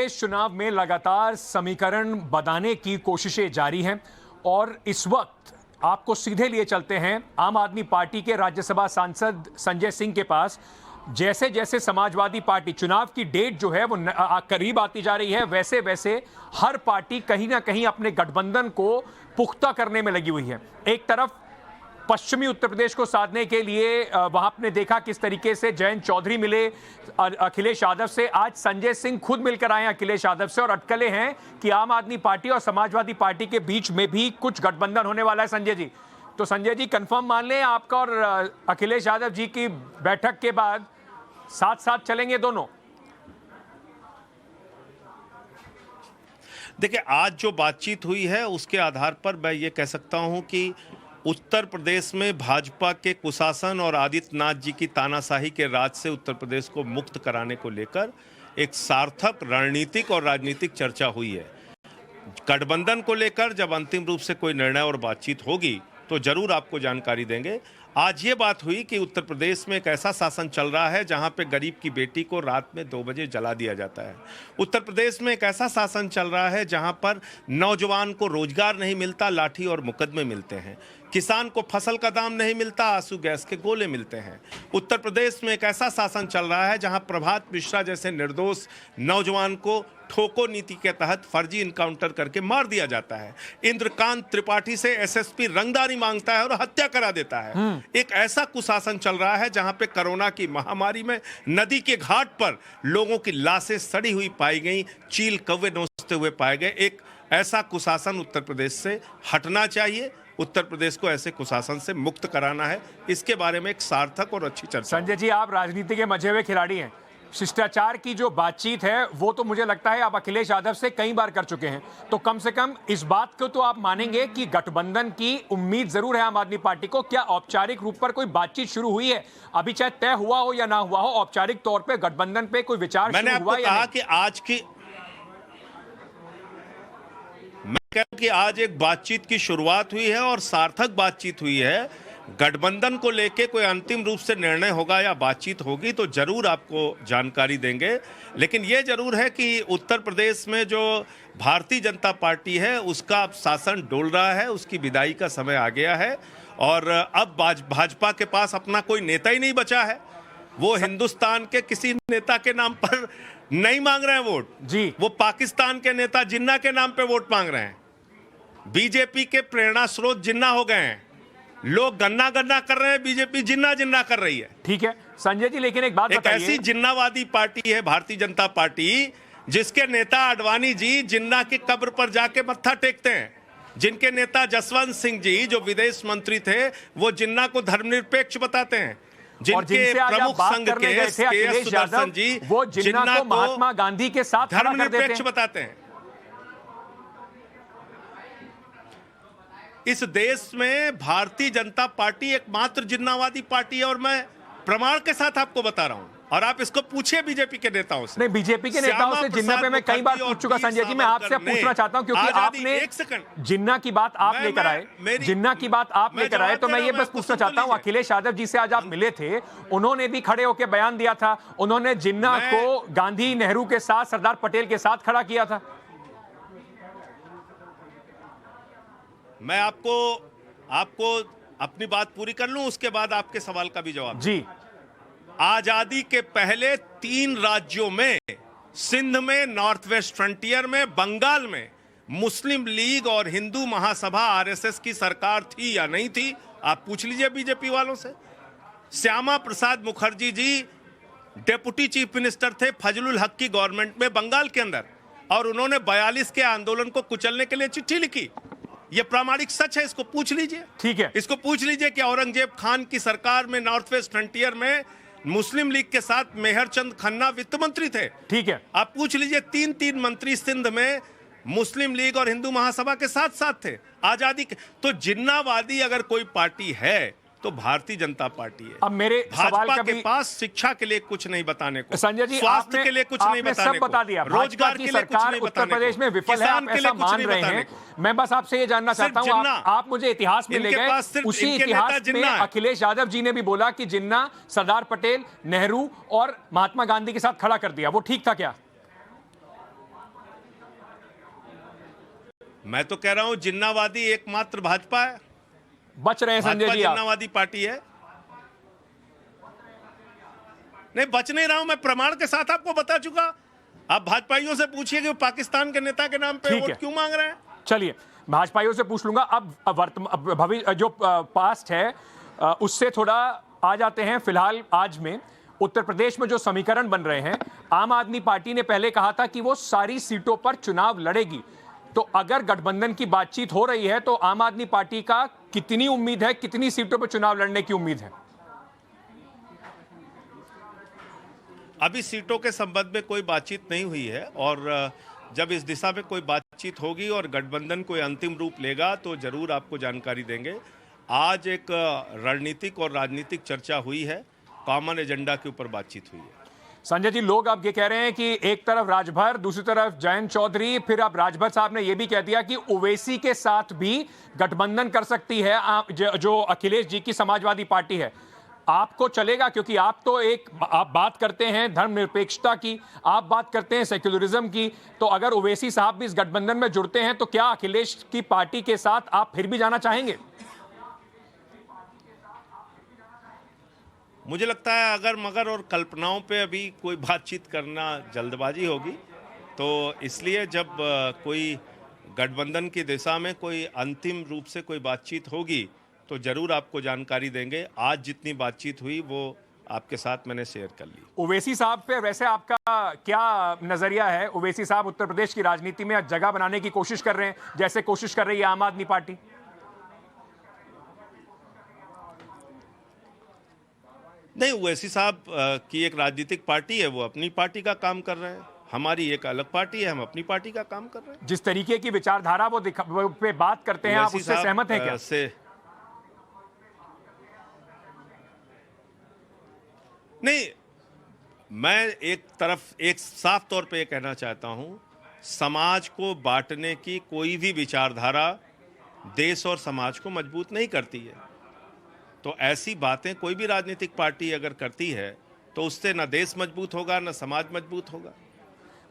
प्रदेश चुनाव में लगातार समीकरण बनाने की कोशिशें जारी हैं और इस वक्त आपको सीधे लिए चलते हैं आम आदमी पार्टी के राज्यसभा सांसद संजय सिंह के पास। जैसे जैसे समाजवादी पार्टी चुनाव की डेट जो है वो करीब आती जा रही है, वैसे वैसे हर पार्टी कहीं ना कहीं अपने गठबंधन को पुख्ता करने में लगी हुई है। एक तरफ पश्चिमी उत्तर प्रदेश को साधने के लिए वहां आपने देखा किस तरीके से जयंत चौधरी मिले अखिलेश यादव से, आज संजय सिंह खुद मिलकर आए अखिलेश यादव से और अटकलें हैं कि आम आदमी पार्टी और समाजवादी पार्टी के बीच में भी कुछ गठबंधन होने वाला है। संजय जी, तो संजय जी कंफर्म मान लें आपका और अखिलेश यादव जी की बैठक के बाद साथ साथ चलेंगे दोनों? देखिए, आज जो बातचीत हुई है उसके आधार पर मैं ये कह सकता हूं कि उत्तर प्रदेश में भाजपा के कुशासन और आदित्यनाथ जी की तानाशाही के राज से उत्तर प्रदेश को मुक्त कराने को लेकर एक सार्थक रणनीतिक और राजनीतिक चर्चा हुई है। गठबंधन को लेकर जब अंतिम रूप से कोई निर्णय और बातचीत होगी तो जरूर आपको जानकारी देंगे। आज ये बात हुई कि उत्तर प्रदेश में एक ऐसा शासन चल रहा है जहां पे गरीब की बेटी को रात में 2 बजे जला दिया जाता है। उत्तर प्रदेश में एक ऐसा शासन चल रहा है जहां पर नौजवान को रोजगार नहीं मिलता, लाठी और मुकदमे मिलते हैं। किसान को फसल का दाम नहीं मिलता, आंसू गैस के गोले मिलते हैं। उत्तर प्रदेश में एक ऐसा शासन चल रहा है जहां प्रभात मिश्रा जैसे निर्दोष नौजवान को ठोको नीति के तहत फर्जी इनकाउंटर करके मार दिया जाता है। इंद्रकांत त्रिपाठी से एसएसपी रंगदारी मांगता है और हत्या करा देता है। एक ऐसा कुशासन चल रहा है जहां पे कोरोना की महामारी में नदी के घाट पर लोगों की लाशें सड़ी हुई पाई गई, चील कौवे नोचते हुए पाए गए। एक ऐसा कुशासन उत्तर प्रदेश से हटना चाहिए। उत्तर प्रदेश को ऐसे कुशासन से मुक्त कराना है। इसके बारे में एक सार्थक और अच्छी चर्चा। संजय जी, आप राजनीति के मजे हुए खिलाड़ी हैं। शिष्टाचार की जो बातचीत है वो तो मुझे लगता है आप अखिलेश यादव से कई बार कर चुके हैं, तो कम से कम इस बात को तो आप मानेंगे कि गठबंधन की उम्मीद जरूर है आम आदमी पार्टी को। क्या औपचारिक रूप पर कोई बातचीत शुरू हुई है? अभी चाहे तय हुआ हो या ना हुआ हो, औपचारिक तौर पे गठबंधन पे कोई विचार मैंने शुरू हुआ आपको कहा कि आज एक बातचीत की शुरुआत हुई है और सार्थक बातचीत हुई है। गठबंधन को लेके कोई अंतिम रूप से निर्णय होगा या बातचीत होगी तो जरूर आपको जानकारी देंगे। लेकिन यह जरूर है कि उत्तर प्रदेश में जो भारतीय जनता पार्टी है उसका अब शासन डोल रहा है, उसकी विदाई का समय आ गया है और अब भाजपा के पास अपना कोई नेता ही नहीं बचा है। वो हिंदुस्तान के किसी नेता के नाम पर नहीं मांग रहे हैं वोट जी, वो पाकिस्तान के नेता जिन्ना के नाम पे वोट मांग रहे हैं। बीजेपी के प्रेरणा स्रोत जिन्ना हो गए हैं। लोग गन्ना गन्ना कर रहे हैं, बीजेपी जिन्ना जिन्ना कर रही है। ठीक है संजय जी, लेकिन एक बात एक ऐसी जिन्नावादी पार्टी है भारतीय जनता पार्टी जिसके नेता आडवाणी जी जिन्ना की कब्र पर जाके मत्था टेकते हैं, जिनके नेता जसवंत सिंह जी जो विदेश मंत्री थे वो जिन्ना को धर्मनिरपेक्ष बताते हैं, जिनके प्रमुख संघ के के सुदर्शन जी वो जिन्ना को महात्मा गांधी के साथ धर्मनिरपेक्ष बताते हैं। इस देश में भारतीय जनता पार्टी एकमात्र जिन्नावादी पार्टी है और मैं प्रमाण के साथ आपको बता रहा हूं और आप इसको पूछिए बीजेपी के नेताओं से। नहीं, बीजेपी के नेताओं से जिन्ना पे मैं कई बार पूछ चुका संजय जी। मैं आपसे पूछना चाहता हूं क्योंकि आपने जिन्ना की बात आप लेकर आए, जिन्ना की बात आप लेकर आए, तो मैं ये बस पूछना चाहता हूं अखिलेश यादव जी से आज आप मिले थे, उन्होंने भी खड़े होकर बयान दिया था, उन्होंने जिन्ना को गांधी नेहरू के साथ सरदार पटेल के साथ खड़ा किया था। मैं आपको अपनी बात पूरी कर लूं उसके बाद आपके सवाल का भी जवाब जी। आजादी के पहले 3 राज्यों में, सिंध में, नॉर्थ वेस्ट फ्रंटियर में, बंगाल में मुस्लिम लीग और हिंदू महासभा आरएसएस की सरकार थी या नहीं थी, आप पूछ लीजिए बीजेपी वालों से। Shyama Prasad Mukherjee ji deputy chief minister थे फजलुल हक की गवर्नमेंट में बंगाल के अंदर और उन्होंने 42 के आंदोलन को कुचलने के लिए चिट्ठी लिखी। यह प्रामाणिक सच है, इसको पूछ लीजिए। ठीक है, इसको पूछ लीजिए कि औरंगजेब खान की सरकार में नॉर्थ वेस्ट फ्रंटियर में मुस्लिम लीग के साथ मेहर चंद खन्ना वित्त मंत्री थे। ठीक है, आप पूछ लीजिए 3 मंत्री सिंध में मुस्लिम लीग और हिंदू महासभा के साथ साथ थे आजादी के। तो जिन्नावादी अगर कोई पार्टी है तो भारतीय जनता पार्टी है। अब मेरे सवाल के पास शिक्षा के लिए कुछ नहीं बताने को, संजय जी, स्वास्थ्य के लिए कुछ नहीं बताने सब बता दिया, रोजगार के लिए कुछ नहीं उत्तर प्रदेश में विफल है, आप ऐसा मान रहे हैं। मैं बस आपसे ये जानना चाहता हूं, आप मुझे इतिहास में ले गए। उसी इतिहास में अखिलेश यादव जी ने भी बोला कि जिन्ना सरदार पटेल, नेहरू और महात्मा गांधी के साथ खड़ा कर दिया, वो ठीक था क्या? मैं तो कह रहा हूं जिन्नावादी एकमात्र भाजपा है। बच रहे हैं संजय भाजपा जी आप। जिन्नावादी पार्टी है। नहीं, बच नहीं रहा हूं, मैं प्रमाण के साथ आपको बता चुका। आप भाजपाइयों से पूछिए कि वो पाकिस्तान के नेता के नाम पे ठीक है। वोट क्यों मांग रहे हैं। चलिए भाजपाइयों से पूछ लूंगा। अब वर्तमान भविष्य जो पास्ट है उससे थोड़ा आ जाते हैं फिलहाल आज में। उत्तर प्रदेश में जो समीकरण बन रहे हैं, आम आदमी पार्टी ने पहले कहा था कि वो सारी सीटों पर चुनाव लड़ेगी। तो अगर गठबंधन की बातचीत हो रही है तो आम आदमी पार्टी का कितनी उम्मीद है, कितनी सीटों पर चुनाव लड़ने की उम्मीद है? अभी सीटों के संबंध में कोई बातचीत नहीं हुई है, और जब इस दिशा में कोई बातचीत होगी और गठबंधन कोई अंतिम रूप लेगा तो जरूर आपको जानकारी देंगे। आज एक रणनीतिक और राजनीतिक चर्चा हुई है, कॉमन एजेंडा के ऊपर बातचीत हुई है। संजय जी, लोग अब ये कह रहे हैं कि एक तरफ राजभर, दूसरी तरफ जयंत चौधरी, फिर अब राजभर साहब ने यह भी कह दिया कि ओवैसी के साथ भी गठबंधन कर सकती है जो अखिलेश जी की समाजवादी पार्टी है। आपको चलेगा? क्योंकि आप तो आप बात करते हैं धर्मनिरपेक्षता की, आप बात करते हैं सेक्युलरिज्म की, तो अगर ओवैसी साहब भी इस गठबंधन में जुड़ते हैं तो क्या अखिलेश की पार्टी के साथ आप फिर भी जाना चाहेंगे? मुझे लगता है अगर मगर और कल्पनाओं पे अभी कोई बातचीत करना जल्दबाजी होगी, तो इसलिए जब कोई गठबंधन की दिशा में कोई अंतिम रूप से कोई बातचीत होगी तो जरूर आपको जानकारी देंगे। आज जितनी बातचीत हुई वो आपके साथ मैंने शेयर कर ली। ओवैसी साहब पे वैसे आपका क्या नजरिया है? ओवैसी साहब उत्तर प्रदेश की राजनीति में जगह बनाने की कोशिश कर रहे हैं, जैसे कोशिश कर रही है आम आदमी पार्टी। नहीं, ओवैसी साहब की एक राजनीतिक पार्टी है, वो अपनी पार्टी का काम कर रहे हैं। हमारी एक अलग पार्टी है, हम अपनी पार्टी का काम कर रहे हैं। जिस तरीके की विचारधारा वो पे बात करते हैं, आप उससे सहमत हैं क्या? नहीं, मैं एक साफ तौर पे ये कहना चाहता हूं, समाज को बांटने की कोई भी विचारधारा देश और समाज को मजबूत नहीं करती है। तो ऐसी बातें कोई भी राजनीतिक पार्टी अगर करती है तो उससे न देश मजबूत होगा, न समाज मजबूत होगा।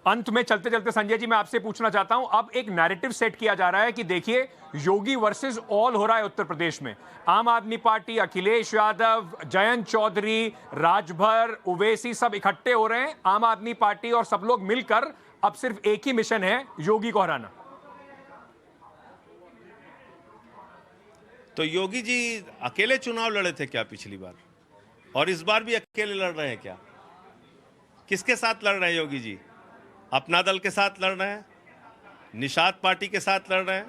अंत में चलते चलते संजय जी, मैं आपसे पूछना चाहता हूं, अब एक नैरेटिव सेट किया जा रहा है कि देखिए योगी वर्सेस ऑल हो रहा है उत्तर प्रदेश में। आम आदमी पार्टी, अखिलेश यादव, जयंत चौधरी, राजभर, ओवैसी सब इकट्ठे हो रहे हैं। आम आदमी पार्टी और सब लोग मिलकर अब सिर्फ एक ही मिशन है, योगी को हराना। तो योगी जी अकेले चुनाव लड़े थे क्या पिछली बार? और इस बार भी अकेले लड़ रहे हैं क्या? किसके साथ लड़ रहे हैं योगी जी? अपना दल के साथ लड़ रहे हैं, निषाद पार्टी के साथ लड़ रहे हैं,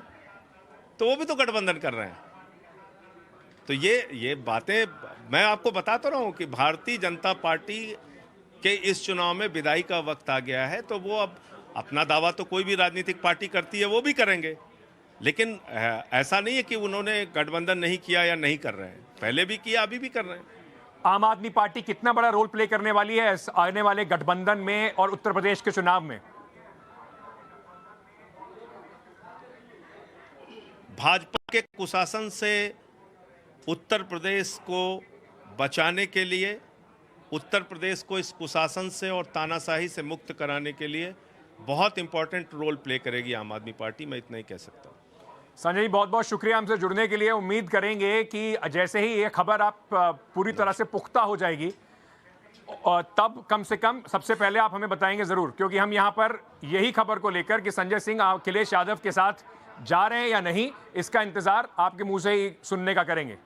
तो वो भी तो गठबंधन कर रहे हैं। तो ये बातें मैं आपको बताता रहा हूं कि भारतीय जनता पार्टी के इस चुनाव में विदाई का वक्त आ गया है। तो वो अब अपना दावा तो कोई भी राजनीतिक पार्टी करती है, वो भी करेंगे, लेकिन ऐसा नहीं है कि उन्होंने गठबंधन नहीं किया या नहीं कर रहे हैं। पहले भी किया, अभी भी कर रहे हैं। आम आदमी पार्टी कितना बड़ा रोल प्ले करने वाली है आने वाले गठबंधन में और उत्तर प्रदेश के चुनाव में? भाजपा के कुशासन से उत्तर प्रदेश को बचाने के लिए, उत्तर प्रदेश को इस कुशासन से और तानाशाही से मुक्त कराने के लिए बहुत इंपॉर्टेंट रोल प्ले करेगी आम आदमी पार्टी। मैं इतना ही कह सकता हूँ। संजय जी, बहुत बहुत शुक्रिया हमसे जुड़ने के लिए। उम्मीद करेंगे कि जैसे ही ये खबर आप पूरी तरह से पुख्ता हो जाएगी तब कम से कम सबसे पहले आप हमें बताएंगे जरूर, क्योंकि हम यहाँ पर यही खबर को लेकर कि संजय सिंह अखिलेश यादव के साथ जा रहे हैं या नहीं, इसका इंतजार आपके मुंह से ही सुनने का करेंगे।